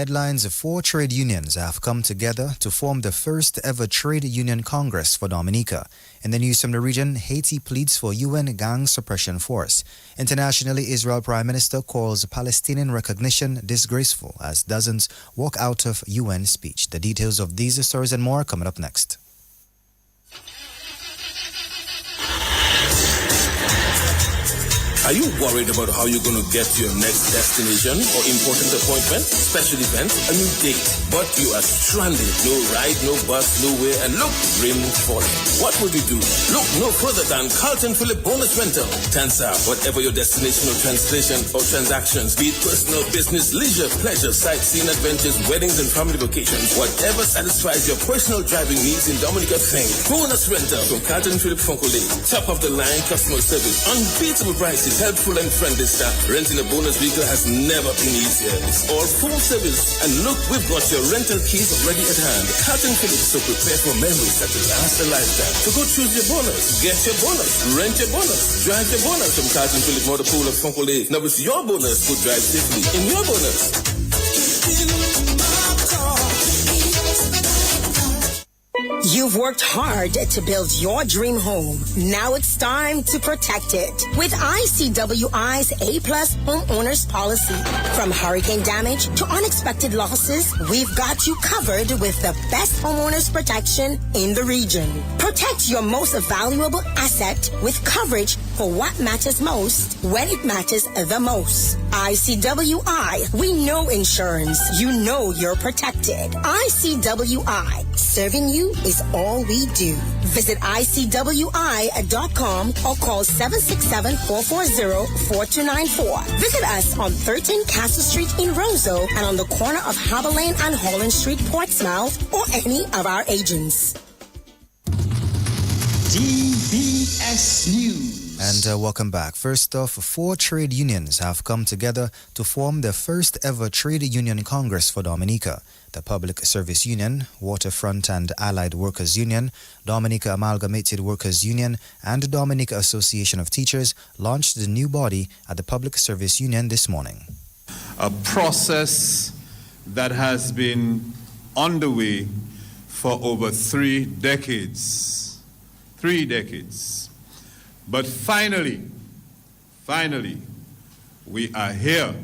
headlines, 4 trade unions have come together to form the first ever Trade Union Congress for Dominica. In the news from the region, Haiti pleads for UN gang suppression force. Internationally, Israel Prime Minister calls Palestinian recognition disgraceful as dozens walk out of UN speech. The details of these stories and more coming up next. Are you worried about how you're going to get to your next destination or important appointment, special event, a new date, but you are stranded? No ride, no bus, nowhere, and look, rain falling. What would you do? Look no further than Carlton Phillip Bonus Rental. Tansa, whatever your destination or translation or transactions, be it personal, business, leisure, pleasure, sightseeing, adventures, weddings, and family vacations, whatever satisfies your personal driving needs in Dominica, think Bonus Rental from Carlton Phillip Fonkole. Top of the line customer service, unbeatable prices, helpful and friendly staff. Renting a bonus vehicle has never been easier. It's all full service. And look, we've got your rental keys already at hand. Carlton Phillip, so prepare for memories that will last a lifetime. So go choose your bonus, get your bonus, rent your bonus, drive your bonus from Carlton Phillip Motor Pool of Fonkole. Now it's your bonus. Go drive safely in your bonus. You've worked hard to build your dream home. Now it's time to protect it with ICWI's A-Plus Homeowners Policy. From hurricane damage to unexpected losses, we've got you covered with the best homeowners protection in the region. Protect your most valuable asset with coverage for what matters most when it matters the most. ICWI, we know insurance. You know you're protected. ICWI, serving you is all we do. Visit ICWI.com or call 767-440-4294. Visit us on 13 Castle Street in Roseau and on the corner of Harbour Lane and Holland Street, Portsmouth, or any of our agents. DBS News. And welcome back. First off, 4 trade unions have come together to form the first ever Trade Union Congress for Dominica. The Public Service Union, Waterfront and Allied Workers Union, Dominica Amalgamated Workers Union, and the Dominica Association of Teachers launched the new body at the Public Service Union this morning. A process that has been underway for over 3 decades. 3 decades. But finally, we are here.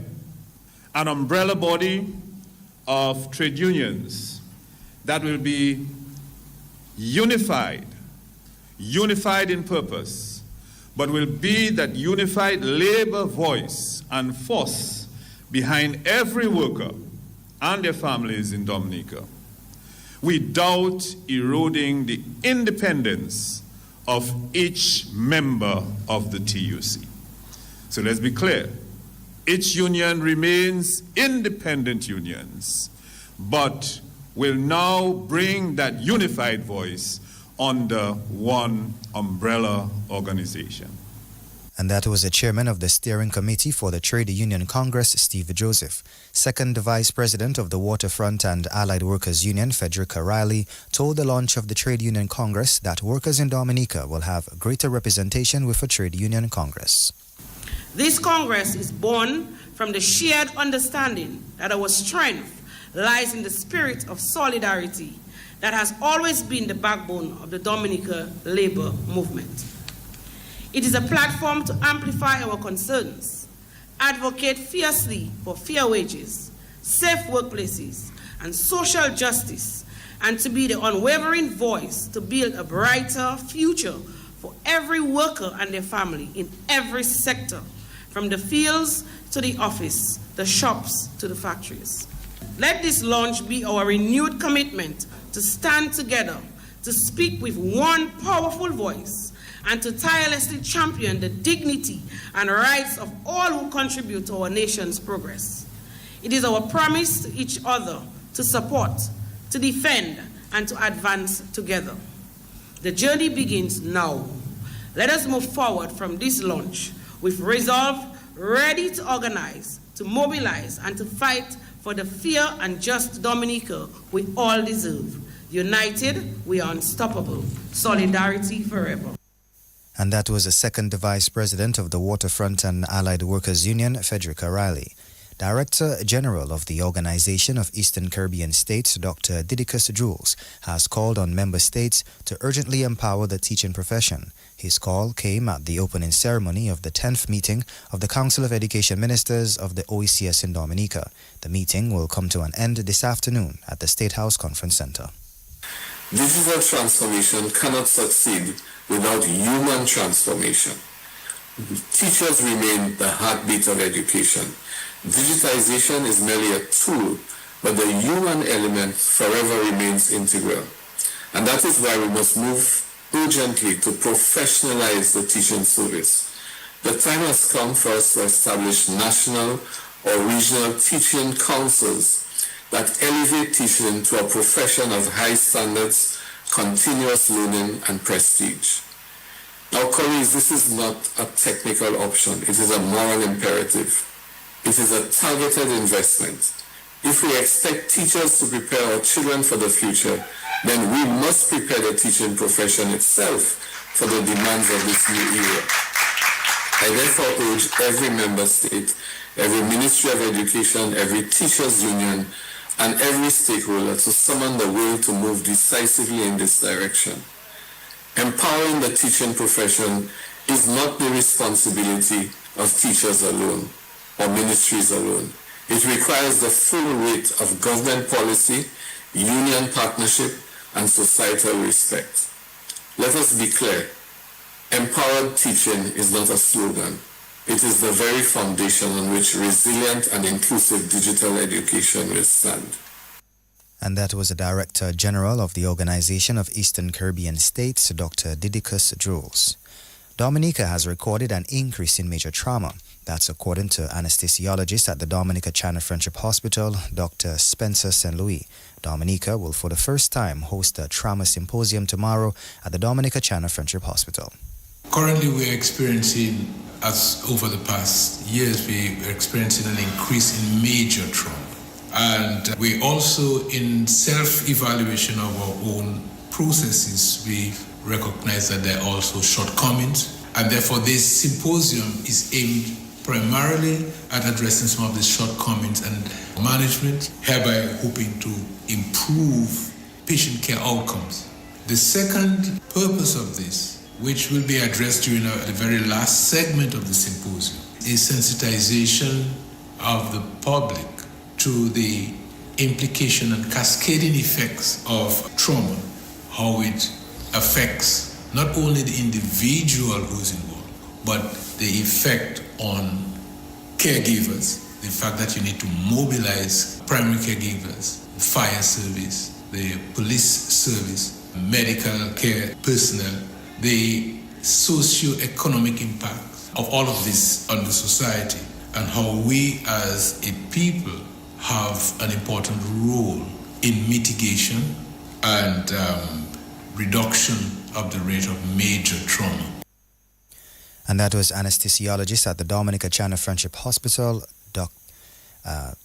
An umbrella body of trade unions that will be unified in purpose, but will be that unified labor voice and force behind every worker and their families in Dominica, without eroding the independence of each member of the TUC. So let's be clear. Each union remains independent unions, but will now bring that unified voice under one umbrella organization. And that was the chairman of the steering committee for the Trade Union Congress, Steve Joseph. Second vice president of the Waterfront and Allied Workers Union, Frederica Riley, told the launch of the Trade Union Congress that workers in Dominica will have greater representation with a Trade Union Congress. This Congress is born from the shared understanding that our strength lies in the spirit of solidarity that has always been the backbone of the Dominica labor movement. It is a platform to amplify our concerns, advocate fiercely for fair wages, safe workplaces, and social justice, and to be the unwavering voice to build a brighter future for every worker and their family in every sector, from the fields to the office, the shops to the factories. Let this launch be our renewed commitment to stand together, to speak with one powerful voice, and to tirelessly champion the dignity and rights of all who contribute to our nation's progress. It is our promise to each other to support, to defend, and to advance together. The journey begins now. Let us move forward from this launch with resolve, ready to organize, to mobilize, and to fight for the fair and just Dominica we all deserve. United, we are unstoppable. Solidarity forever. And that was the second vice president of the Waterfront and Allied Workers Union, Frederica Riley. Director General of the Organization of Eastern Caribbean States, Dr. Didicus Jules, has called on member states to urgently empower the teaching profession. His call came at the opening ceremony of the 10th meeting of the Council of Education Ministers of the OECS in Dominica. The meeting will come to an end this afternoon at the State House Conference Center. Digital transformation cannot succeed without human transformation. Teachers remain the heartbeat of education. Digitization is merely a tool, but the human element forever remains integral. And that is why we must move urgently to professionalize the teaching service. The time has come for us to establish national or regional teaching councils that elevate teaching to a profession of high standards, continuous learning, and prestige. Now, colleagues, this is not a technical option. It is a moral imperative. It is a targeted investment. If we expect teachers to prepare our children for the future, then we must prepare the teaching profession itself for the demands of this new era. I therefore urge every member state, every Ministry of Education, every teachers' union, and every stakeholder to summon the will to move decisively in this direction. Empowering the teaching profession is not the responsibility of teachers alone or ministries alone. It requires the full weight of government policy, union partnership, and societal respect. Let us be clear. Empowered teaching is not a slogan. It is the very foundation on which resilient and inclusive digital education will stand. And that was the Director General of the Organization of Eastern Caribbean States, Dr. Didicus Jules. Dominica has recorded an increase in major trauma. That's according to anesthesiologist at the Dominica Channel Friendship Hospital, Dr. Spencer St. Louis. Dominica will for the first time host a trauma symposium tomorrow at the Dominica Channel Friendship Hospital. Currently, we are experiencing, as over the past years, we are experiencing an increase in major trauma. And we also, in self-evaluation of our own processes, we recognize that there are also shortcomings. And therefore, this symposium is aimed primarily at addressing some of the shortcomings and management, hereby hoping to improve patient care outcomes. The second purpose of this, which will be addressed during the very last segment of the symposium, is sensitization of the public to the implication and cascading effects of trauma, how it affects not only the individual who's involved, but the effect on caregivers, the fact that you need to mobilize primary caregivers, the fire service, the police service, medical care personnel, the socio-economic impact of all of this on the society, and how we as a people have an important role in mitigation and reduction of the rate of major trauma. And that was anesthesiologist at the Dominica Channel Friendship Hospital,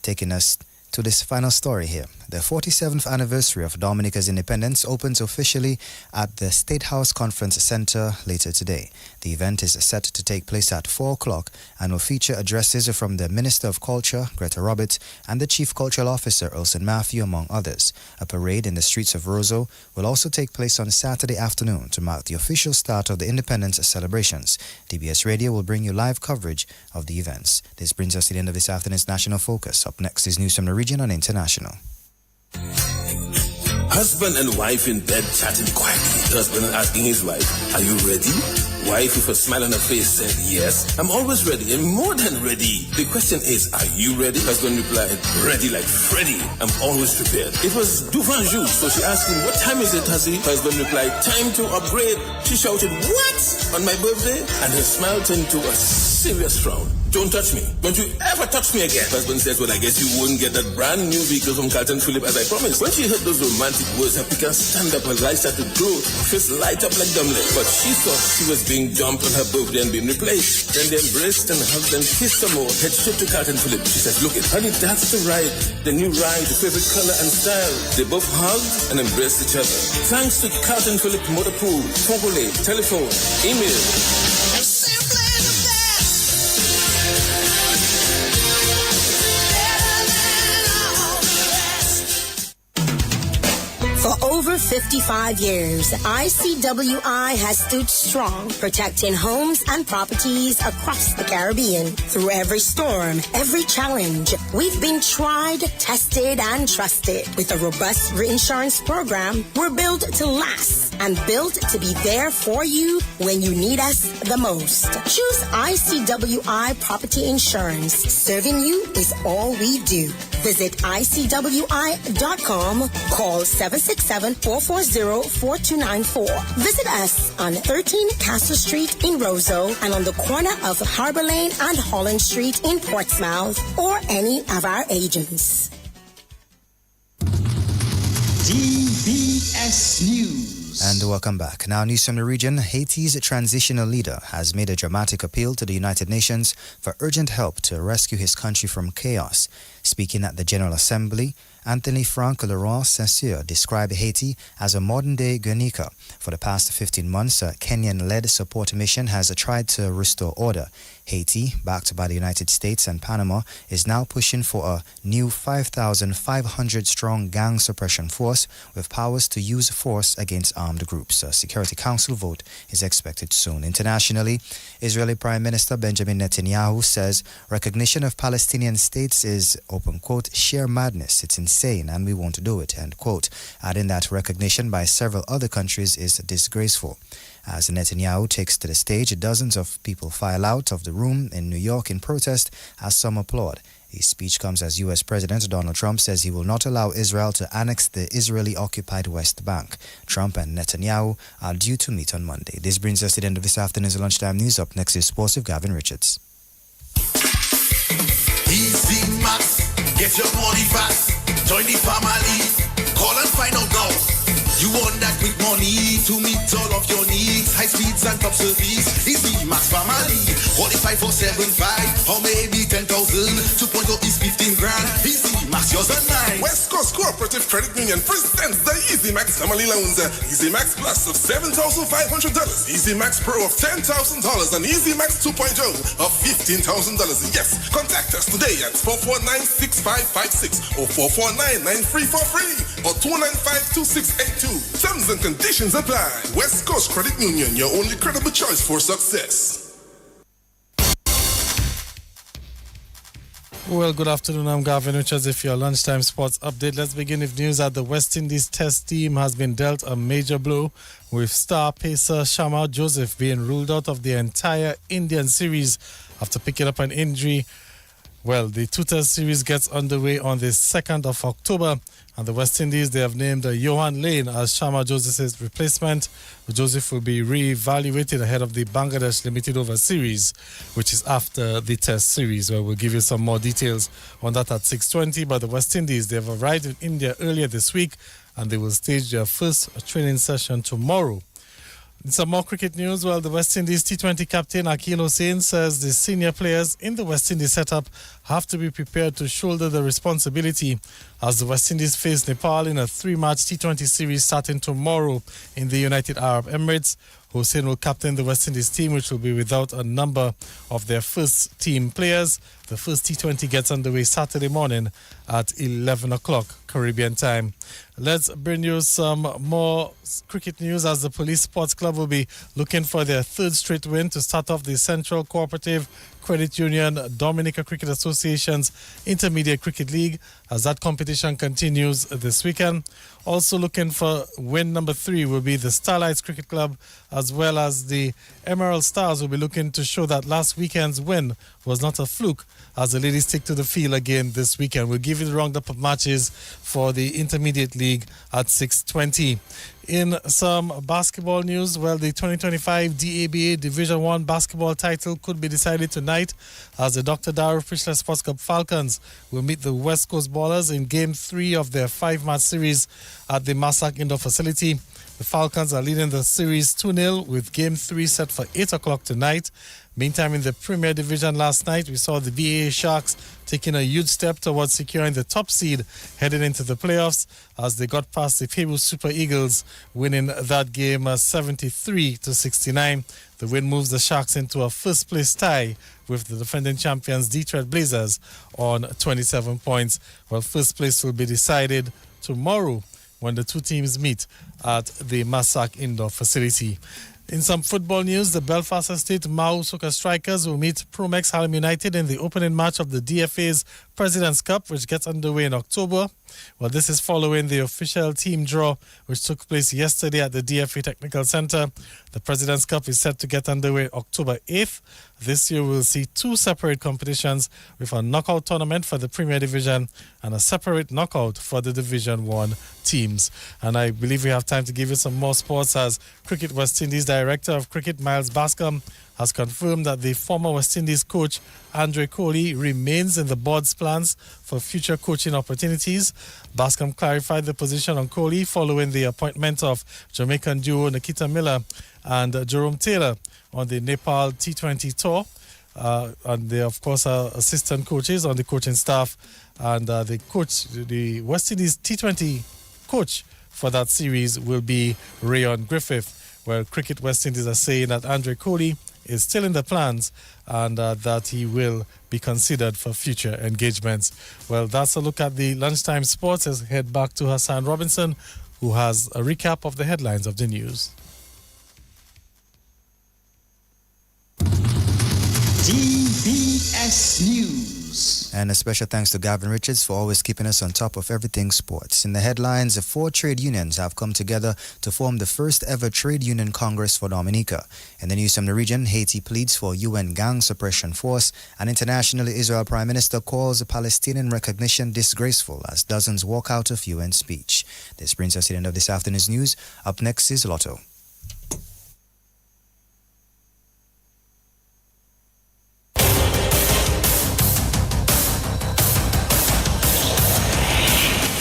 taking us to this final story here. The 47th anniversary of Dominica's independence opens officially at the State House Conference Center later today. The event is set to take place at 4 o'clock and will feature addresses from the Minister of Culture, Greta Roberts, and the Chief Cultural Officer, Ulson Matthew, among others. A parade in the streets of Roseau will also take place on Saturday afternoon to mark the official start of the independence celebrations. DBS Radio will bring you live coverage of the events. This brings us to the end of this afternoon's National Focus. Up next is news from the region and international. Husband and wife in bed chatting quietly. Husband asking his wife, "Are you ready?" Wife with a smile on her face said, "Yes, I'm always ready and more than ready." The question is, are you ready? Husband replied, "Ready like Freddy. I'm always prepared." It was Duvanjou, so she asked him, "What time is it, Huzzy?" Husband replied, "Time to upgrade." She shouted, "What? On my birthday?" And her smile turned to a serious frown. "Don't touch me. Don't you ever touch me again." Husband says, "Well, I guess you wouldn't get that brand new vehicle from Carlton Phillip as I promised." When she heard those romantic words, her picker stand up, her lights started to glow, her face light up like dumbling. But she thought she was being dumped on her birthday and being replaced. Then they embraced and hugged and kissed some more. Head straight to Carlton Phillip. She says, "Look it, honey, that's the ride. The new ride, the favorite color and style." They both hugged and embraced each other. Thanks to Carlton Phillip Motor Pool, Fogole, telephone, email. 55 years, ICWI has stood strong, protecting homes and properties across the Caribbean. Through every storm, every challenge, we've been tried, tested, and trusted. With a robust reinsurance program, we're built to last and built to be there for you when you need us the most. Choose ICWI Property Insurance. Serving you is all we do. Visit ICWI.com. Call 767-440-4294. Visit us on 13 Castle Street in Roseau and on the corner of Harbor Lane and Holland Street in Portsmouth, or any of our agents. DBS News. And welcome back. Now, news from the region. Haiti's transitional leader has made a dramatic appeal to the United Nations for urgent help to rescue his country from chaos. Speaking at the General Assembly, Anthony Frank Laurent Sassure described Haiti as a modern-day Guernica. For the past 15 months, a Kenyan-led support mission has tried to restore order. Haiti, backed by the United States and Panama, is now pushing for a new 5,500-strong gang suppression force with powers to use force against armed groups. A Security Council vote is expected soon. Internationally, Israeli Prime Minister Benjamin Netanyahu says recognition of Palestinian states is, open quote, sheer madness. It's insane and we won't do it, end quote, adding that recognition by several other countries is disgraceful. As Netanyahu takes to the stage, dozens of people file out of the room in New York in protest as some applaud. His speech comes as U.S. President Donald Trump says he will not allow Israel to annex the Israeli-occupied West Bank. Trump and Netanyahu are due to meet on Monday. This brings us to the end of this afternoon's lunchtime news. Up next is Sports with Gavin Richards. Easy Max, get your money fast. Join the family. Call and find out now. You want that quick money to meet all of your needs. High speeds and top service. Easy Max Family. Qualify for 7.5 or maybe 10,000. 2.0 is 15 grand. Easy Max, yours and mine. West Coast Cooperative Credit Union presents the Easy Max Family Loans. Easy Max Plus of $7,500. Easy Max Pro of $10,000 and Easy Max 2.0 of $15,000. Yes, contact us today at 449-6556 or 449-9343 or 295-2682. Terms and conditions apply. West Coast Credit Union, your only credible choice for success. Well, good afternoon. I'm Gavin Richards. If your lunchtime sports update, let's begin with news that the West Indies Test team has been dealt a major blow, with star pacer Shamar Joseph being ruled out of the entire Indian series after picking up an injury. Well, the two-test series gets underway on the 2nd of October, and the West Indies, they have named Johan Lane as Shamar Joseph's replacement. Joseph will be re-evaluated ahead of the Bangladesh Limited Over Series, which is after the Test series, where we'll give you some more details on that at 6:20. But the West Indies, they have arrived in India earlier this week, and they will stage their first training session tomorrow. In some more cricket news, well, the West Indies T20 captain Akil Hussain says the senior players in the West Indies setup have to be prepared to shoulder the responsibility as the West Indies face Nepal in a 3-match T20 series starting tomorrow in the United Arab Emirates. Hussain will captain the West Indies team, which will be without a number of their first team players. The first T20 gets underway Saturday morning at 11 o'clock Caribbean time. Let's bring you some more cricket news as the Police Sports Club will be looking for their third straight win to start off the Central Cooperative Credit Union Dominica Cricket Association's Intermediate Cricket League as that competition continues this weekend. Also looking for win number 3 will be the Starlights Cricket Club, as well as the Emerald Stars will be looking to show that last weekend's win was not a fluke as the ladies take to the field again this weekend. We'll give you the roundup of matches for the Intermediate League at 6:20. In some basketball news, well, the 2025 DABA Division 1 basketball title could be decided tonight as the Dr. Darrow Fischler Sports Club Falcons will meet the West Coast Ballers in Game 3 of their 5-match series at the Massac Indoor Facility. The Falcons are leading the series 2-0 with Game 3 set for 8 o'clock tonight. Meantime, in the Premier Division last night, we saw the BAA Sharks taking a huge step towards securing the top seed heading into the playoffs as they got past the Peru Super Eagles, winning that game 73-69. The win moves the Sharks into a first-place tie with the defending champions Detroit Blazers on 27 points. Well, first place will be decided tomorrow when the two teams meet at the Massac Indoor Facility. In some football news, the Belfast Estate Mau Soccer Strikers will meet Promex Hallam United in the opening match of the DFA's President's Cup, which gets underway in October. Well, this is following the official team draw, which took place yesterday at the DFA Technical Centre. The President's Cup is set to get underway October 8th. This year we'll see two separate competitions with a knockout tournament for the Premier Division and a separate knockout for the Division 1 teams. And I believe we have time to give you some more sports, as Cricket West Indies Director of Cricket Miles Bascom has confirmed that the former West Indies coach Andre Kohli remains in the board's plans for future coaching opportunities. Bascom clarified the position on Kohli following the appointment of Jamaican duo Nikita Miller and Jerome Taylor on the Nepal T20 tour. And they, of course, are assistant coaches on the coaching staff. And the West Indies T20 coach for that series will be Rayon Griffith. Well, Cricket West Indies are saying that Andre Kohli is still in the plans and that he will be considered for future engagements. Well, that's a look at the lunchtime sports. Let's head back to Hassan Robinson, who has a recap of the headlines of the news. DBS News. And a special thanks to Gavin Richards for always keeping us on top of everything sports. In the headlines, 4 trade unions have come together to form the first ever trade union congress for Dominica. In the news from the region, Haiti pleads for UN gang suppression force, and internationally, Israel Prime Minister calls Palestinian recognition disgraceful as dozens walk out of UN speech. This brings us to the end of this afternoon's news. Up next is Lotto.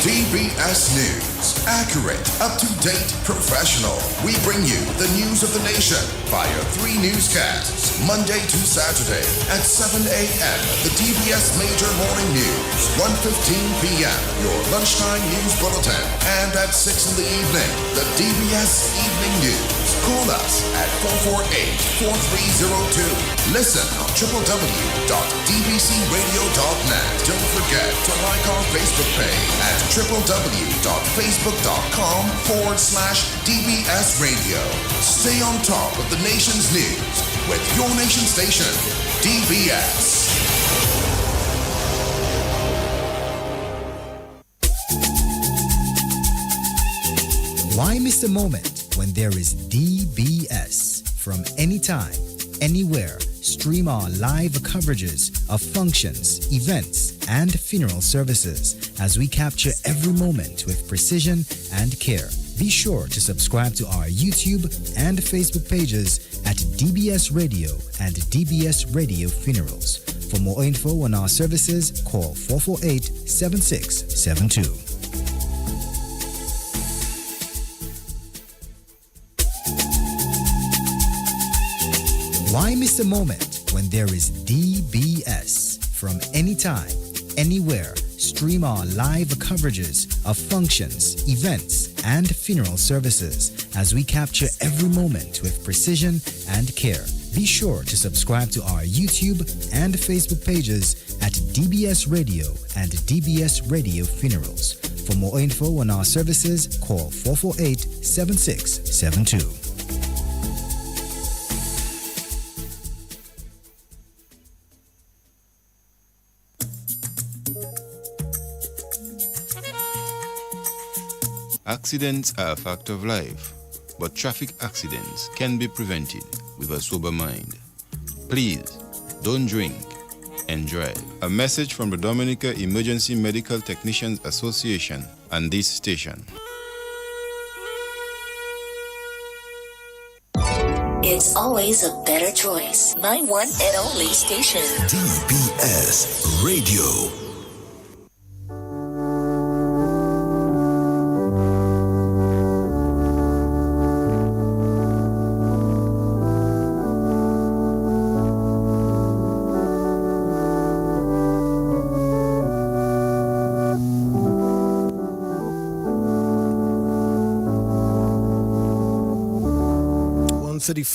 DBS News. Accurate, up-to-date, professional. We bring you the news of the nation via 3 newscasts, Monday to Saturday at 7 a.m. The DBS Major Morning News, 1:15 p.m. Your lunchtime news bulletin, and at 6 in the evening, the DBS Evening News. Call us at 448-4302. Listen on www.dbcradio.net. Don't forget to like our Facebook page at www.facebook.com/DBS Radio. Stay on top of the nation's news with your nation station, DBS. Why miss a moment when there is DBS? From anytime, anywhere, stream our live coverages of functions, events, and funeral services as we capture every moment with precision and care. Be sure to subscribe to our YouTube and Facebook pages at DBS Radio and DBS Radio Funerals. For more info on our services, call 448-7672. Why miss a moment when there is DBS? From anytime, anywhere, stream our live coverages of functions, events, and funeral services as we capture every moment with precision and care. Be sure to subscribe to our YouTube and Facebook pages at DBS Radio and DBS Radio Funerals. For more info on our services, call 448-7672. Accidents are a fact of life, but traffic accidents can be prevented with a sober mind. Please, don't drink and drive. A message from the Dominica Emergency Medical Technicians Association and this station. It's always a better choice. My one and only station. DBS Radio.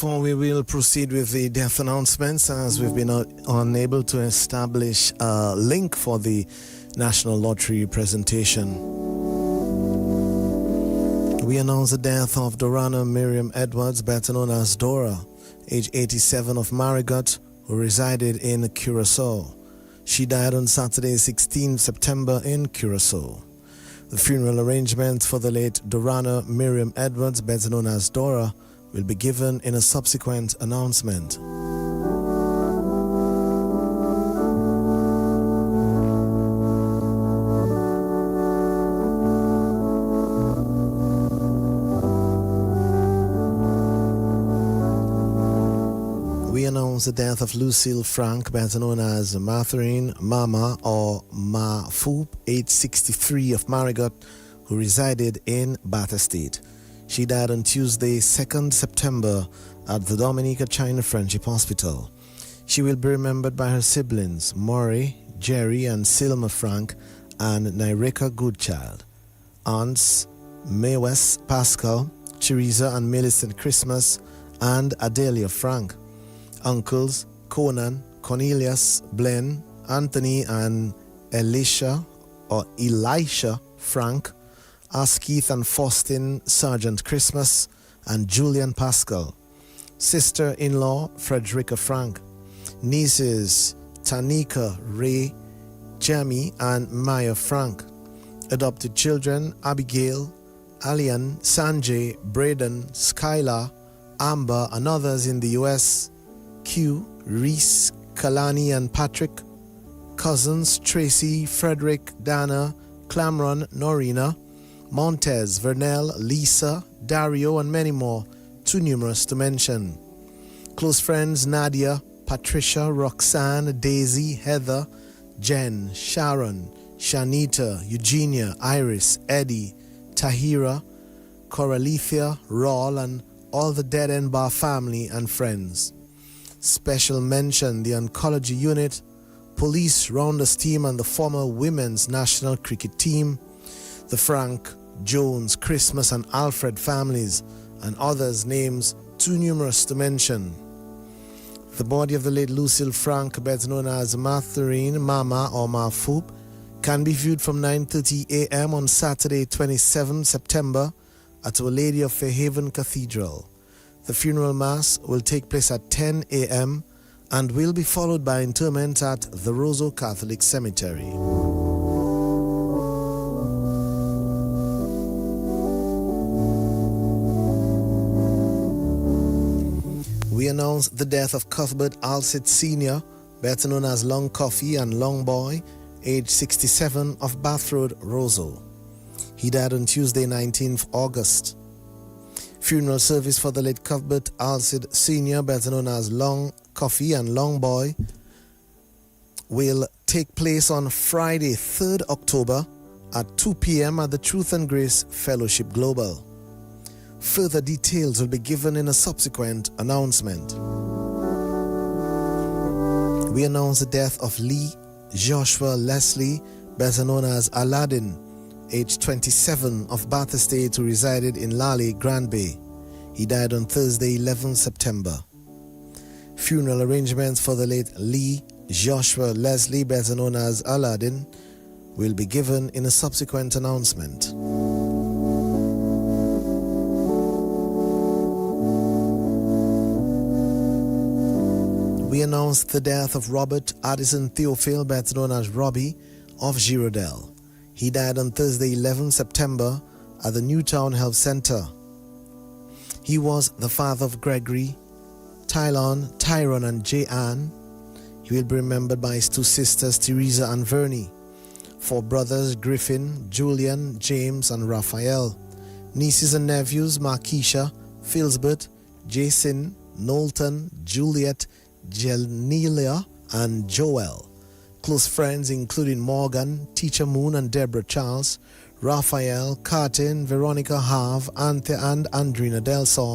We will proceed with the death announcements, as we've been unable to establish a link for the National Lottery presentation. We announce the death of Dorana Miriam Edwards, better known as Dora, age 87, of Marigot, who resided in Curacao. She died on Saturday, 16 September in Curacao. The funeral arrangements for the late Dorana Miriam Edwards, better known as Dora, will be given in a subsequent announcement. We announce the death of Lucille Frank, better known as Matherine Mama or Ma Foop, age 63, of Marigot, who resided in Bath Estate. She died on Tuesday, 2nd September, at the Dominica China Friendship Hospital. She will be remembered by her siblings, Maury, Jerry, and Silma Frank, and Nyreka Goodchild. Aunts, Maywes Pascal, Teresa and Millicent Christmas, and Adelia Frank. Uncles, Conan, Cornelius, Glenn, Anthony, and Elisha Frank, Askeith and Faustin Sergeant Christmas, and Julian Pascal. Sister-in-law, Frederica Frank. Nieces, Tanika, Ray, Jamie, and Maya Frank. Adopted children, Abigail, Alian, Sanjay, Braden, Skylar, Amber, and others in the U.S., Q, Reese, Kalani, and Patrick. Cousins, Tracy, Frederick, Dana, Clamron, Norina, Montez, Vernell, Lisa, Dario, and many more, too numerous to mention. Close friends, Nadia, Patricia, Roxanne, Daisy, Heather, Jen, Sharon, Shanita, Eugenia, Iris, Eddie, Tahira, Coralithia, Raul, and all the Dead End Bar family and friends. Special mention the oncology unit, police rounders team, and the former women's national cricket team, the Frank, Jones, Christmas, and Alfred families, and others' names too numerous to mention. The body of the late Lucille Frank, better known as Matherine Mama or Ma Foop, can be viewed from 9:30 a.m. on Saturday, 27 September at Our Lady of Fairhaven Cathedral. The funeral mass will take place at 10 a.m. and will be followed by interment at the Roseau Catholic Cemetery. We announce the death of Cuthbert Alcid Sr., better known as Long Coffee and Long Boy, age 67, of Bath Road, Roseau. He died on Tuesday, 19th August. Funeral service for the late Cuthbert Alcid Sr., better known as Long Coffee and Long Boy, will take place on Friday, 3rd October at 2 p.m. at the Truth and Grace Fellowship Global. Further details will be given in a subsequent announcement. We announce the death of Lee Joshua Leslie, better known as Aladdin, age 27, of Bath Estate, who resided in Lally, Grand Bay. He died on Thursday, 11 September. Funeral arrangements for the late Lee Joshua Leslie, better known as Aladdin, will be given in a subsequent announcement. We announced the death of Robert Addison Theophile, better known as Robbie, of Girardel. He died on Thursday, 11 September, at the Newtown Health Center. He was the father of Gregory, Tyrone, and J-Ann. He will be remembered by his two sisters, Teresa and Vernie, four brothers, Griffin, Julian, James, and Raphael, nieces and nephews, Marquisha, Philsbert, Jason, Knowlton, Juliet, Jelnelia, and Joel. Close friends including Morgan, Teacher Moon, and Deborah Charles, Raphael, Cartin, Veronica Harve, Anthea, and Andrina Del Sol,